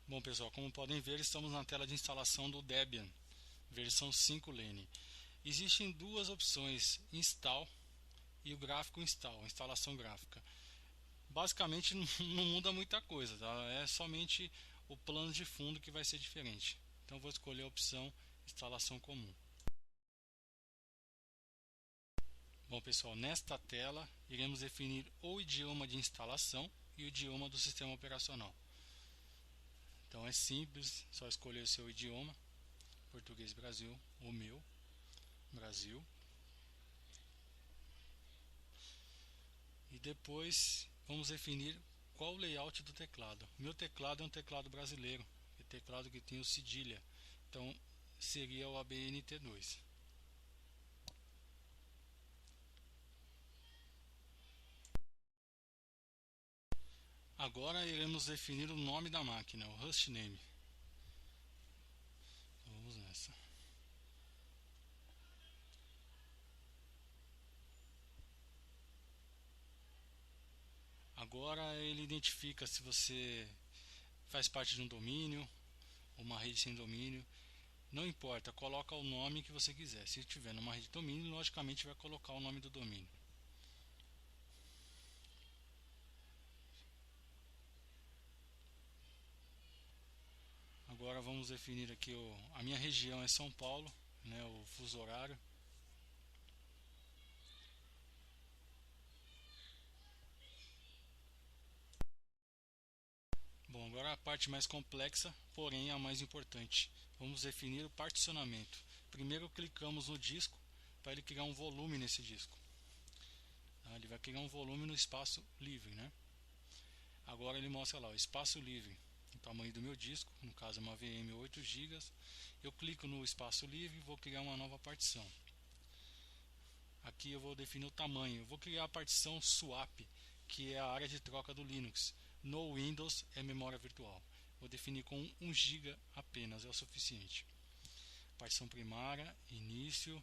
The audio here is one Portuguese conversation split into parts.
Bom pessoal, como podem ver, estamos na tela de instalação do Debian, versão 5 Lene. Existem duas opções, Install e o gráfico Install, instalação gráfica. Basicamente não muda muita coisa, tá? É somente o plano de fundo que vai ser diferente. Então vou escolher a opção instalação comum. Bom pessoal, nesta tela iremos definir o idioma de instalação e o idioma do sistema operacional. Então é simples, só escolher o seu idioma, português Brasil, o meu, Brasil. E depois vamos definir qual o layout do teclado. Meu teclado é um teclado brasileiro, é teclado que tem o cedilha, então seria o ABNT2. Agora iremos definir o nome da máquina, o hostname. Então, vamos nessa. Agora ele identifica se você faz parte de um domínio ou uma rede sem domínio. Não importa, coloca o nome que você quiser. Se tiver numa rede de domínio, logicamente vai colocar o nome do domínio. Agora vamos definir aqui a minha região é São Paulo, né, o fuso horário. Bom, agora a parte mais complexa, porém a mais importante. Vamos definir o particionamento. Primeiro clicamos no disco para ele criar um volume nesse disco. Ele vai criar um volume no espaço livre, né? Agora ele mostra lá o espaço livre, o tamanho do meu disco, no caso é uma VM 8 GB. Eu clico no espaço livre e vou criar uma nova partição. Aqui eu vou definir o tamanho. Eu vou criar a partição swap, que é a área de troca do Linux. No Windows é memória virtual. Vou definir com 1 GB apenas, é o suficiente. Partição primária, início.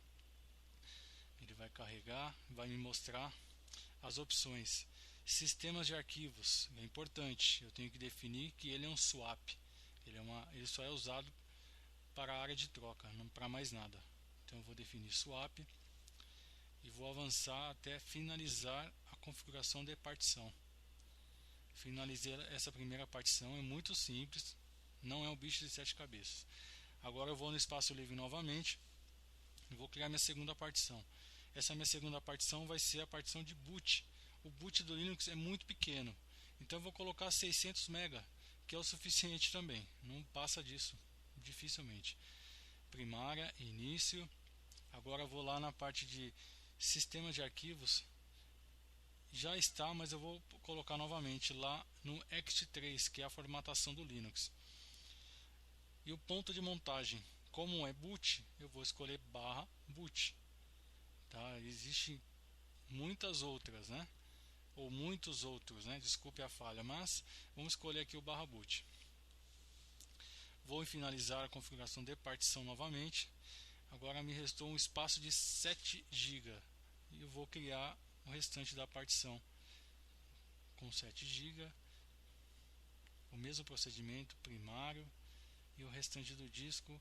Ele vai carregar, vai me mostrar as opções. Sistemas de arquivos, é importante. Eu tenho que definir que ele é um swap. Ele só é usado para a área de troca, não para mais nada. Então eu vou definir swap e vou avançar até finalizar a configuração de partição. Finalizei essa primeira partição, é muito simples, não é um bicho de 7 cabeças. Agora eu vou no espaço livre novamente e vou criar minha segunda partição. Essa minha segunda partição vai ser a partição de boot. O boot do Linux é muito pequeno, então eu vou colocar 600 MB, que é o suficiente também, não passa disso, dificilmente. Primária, início. Agora eu vou lá na parte de sistema de arquivos. Já está, mas eu vou colocar novamente lá no ext3, que é a formatação do Linux. E o ponto de montagem, como é boot, eu vou escolher /boot. Tá? Existem muitas outras, né? Ou muitos outros, né? Desculpe a falha, mas vamos escolher aqui o /boot. Vou finalizar a configuração de partição novamente. Agora me restou um espaço de 7 GB e eu vou criar o restante da partição com 7 GB. O mesmo procedimento primário e o restante do disco.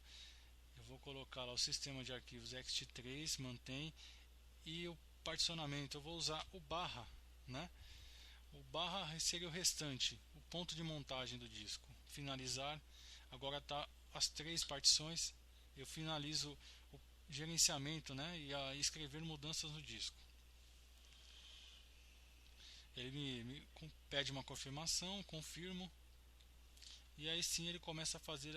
Eu vou colocar lá o sistema de arquivos ext3, mantém, e o particionamento eu vou usar o barra, né? O barra seria o restante, o ponto de montagem do disco. Finalizar. Agora está as 3 partições. Eu finalizo o gerenciamento, né, e a escrever mudanças no disco. Ele me pede uma confirmação, confirmo, e aí sim ele começa a fazer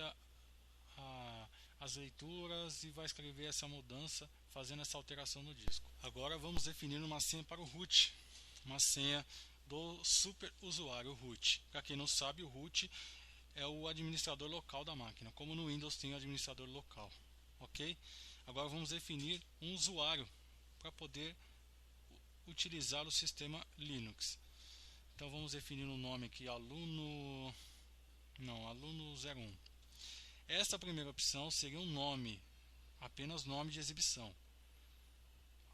as leituras e vai escrever essa mudança, fazendo essa alteração no disco. Agora vamos definir uma senha para o root, uma senha do super usuário root. Para quem não sabe, o root é o administrador local da máquina, como no Windows tem o administrador local, ok? Agora vamos definir um usuário para poder utilizar o sistema Linux. Então vamos definir um nome aqui, aluno 01. Esta primeira opção seria um nome, apenas nome de exibição.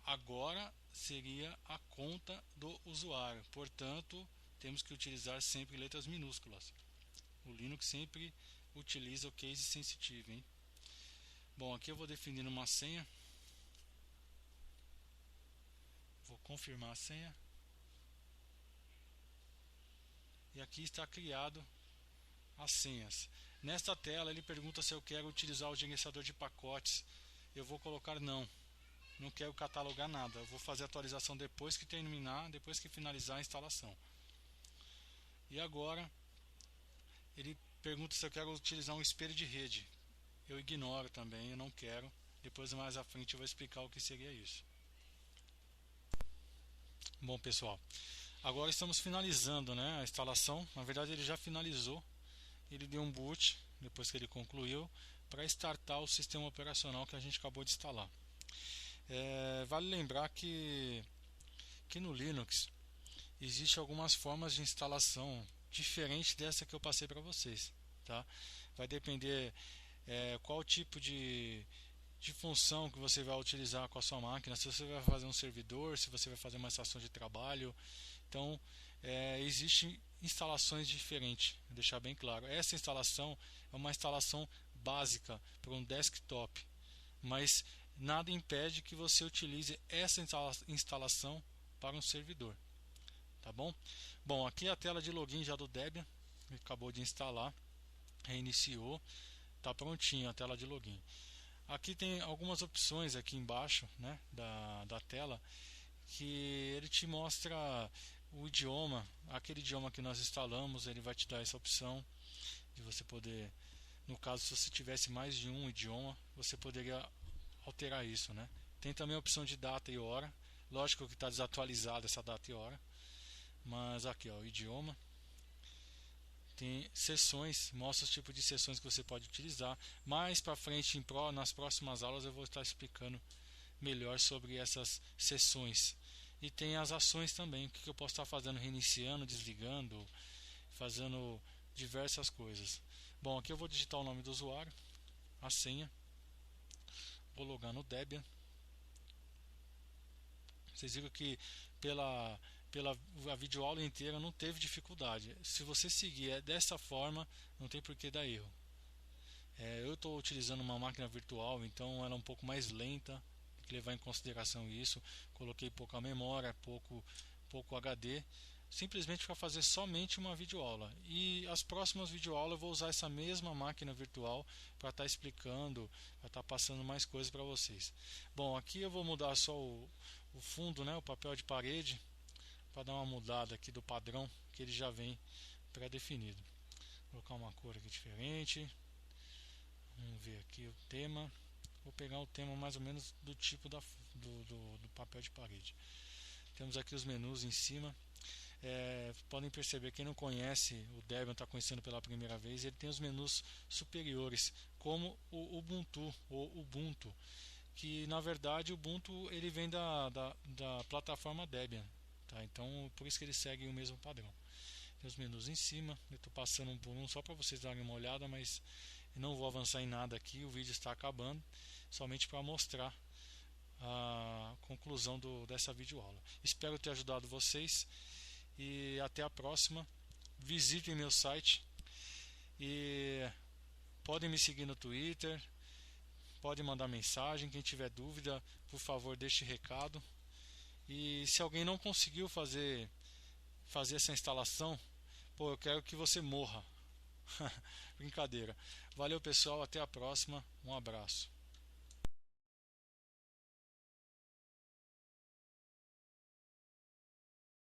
Agora seria a conta do usuário, portanto temos que utilizar sempre letras minúsculas. O Linux sempre utiliza o case sensitive, hein? Bom, aqui eu vou definir uma senha. Vou confirmar a senha. E aqui está criado as senhas. Nesta tela ele pergunta se eu quero utilizar o gerenciador de pacotes. Eu vou colocar não. Não quero catalogar nada. Eu vou fazer a atualização depois que terminar, depois que finalizar a instalação. E agora ele pergunta se eu quero utilizar um espelho de rede. Eu ignoro também, eu não quero. Depois mais à frente eu vou explicar o que seria isso. Bom, pessoal, agora estamos finalizando, né, a instalação. Na verdade ele já finalizou. Ele deu um boot depois que ele concluiu para startar o sistema operacional que a gente acabou de instalar. Vale lembrar que no Linux existem algumas formas de instalação diferente dessa que eu passei para vocês, tá? Vai depender qual tipo de função que você vai utilizar com a sua máquina, se você vai fazer um servidor, se você vai fazer uma estação de trabalho. Então existem instalações diferentes, vou deixar bem claro. Essa instalação é uma instalação básica para um desktop, mas nada impede que você utilize essa instalação para um servidor, tá bom? Bom, aqui é a tela de login já do Debian, ele acabou de instalar, reiniciou, está prontinho a tela de login. Aqui tem algumas opções aqui embaixo, né, da tela, que ele te mostra o idioma, aquele idioma que nós instalamos. Ele vai te dar essa opção de você poder, no caso se você tivesse mais de um idioma, você poderia alterar isso, né? Tem também a opção de data e hora. Lógico que está desatualizada essa data e hora, mas aqui ó, o idioma. Tem sessões, mostra os tipos de sessões que você pode utilizar. Mais para frente, nas próximas aulas, eu vou estar explicando melhor sobre essas sessões. E tem as ações também, o que eu posso estar fazendo, reiniciando, desligando, fazendo diversas coisas. Bom, aqui eu vou digitar o nome do usuário, a senha, vou logar no Debian. Vocês viram que pela a videoaula inteira não teve dificuldade. Se você seguir dessa forma, não tem por que dar erro. Eu estou utilizando uma máquina virtual, então ela é um pouco mais lenta, tem que levar em consideração isso. Coloquei pouca memória, pouco HD, simplesmente para fazer somente uma videoaula. E as próximas videoaulas eu vou usar essa mesma máquina virtual para estar explicando, para estar passando mais coisas para vocês. Bom, aqui eu vou mudar só o fundo, né, o papel de parede, para dar uma mudada aqui do padrão que ele já vem pré-definido. Vou colocar uma cor aqui diferente. Vamos ver aqui o tema. Vou pegar o tema mais ou menos do tipo do papel de parede. Temos aqui os menus em cima. Podem perceber, quem não conhece o Debian, está conhecendo pela primeira vez, ele tem os menus superiores, como o Ubuntu, ou Ubuntu, que na verdade o Ubuntu ele vem da plataforma Debian. Tá? Então, por isso que ele segue o mesmo padrão. Tem os menus em cima. Eu estou passando um por um só para vocês darem uma olhada, mas eu não vou avançar em nada aqui. O vídeo está acabando, somente para mostrar a conclusão dessa videoaula. Espero ter ajudado vocês e até a próxima. Visitem meu site e podem me seguir no Twitter, podem mandar mensagem. Quem tiver dúvida, por favor, deixe recado. E se alguém não conseguiu fazer essa instalação, eu quero que você morra. Brincadeira. Valeu, pessoal, até a próxima. Um abraço.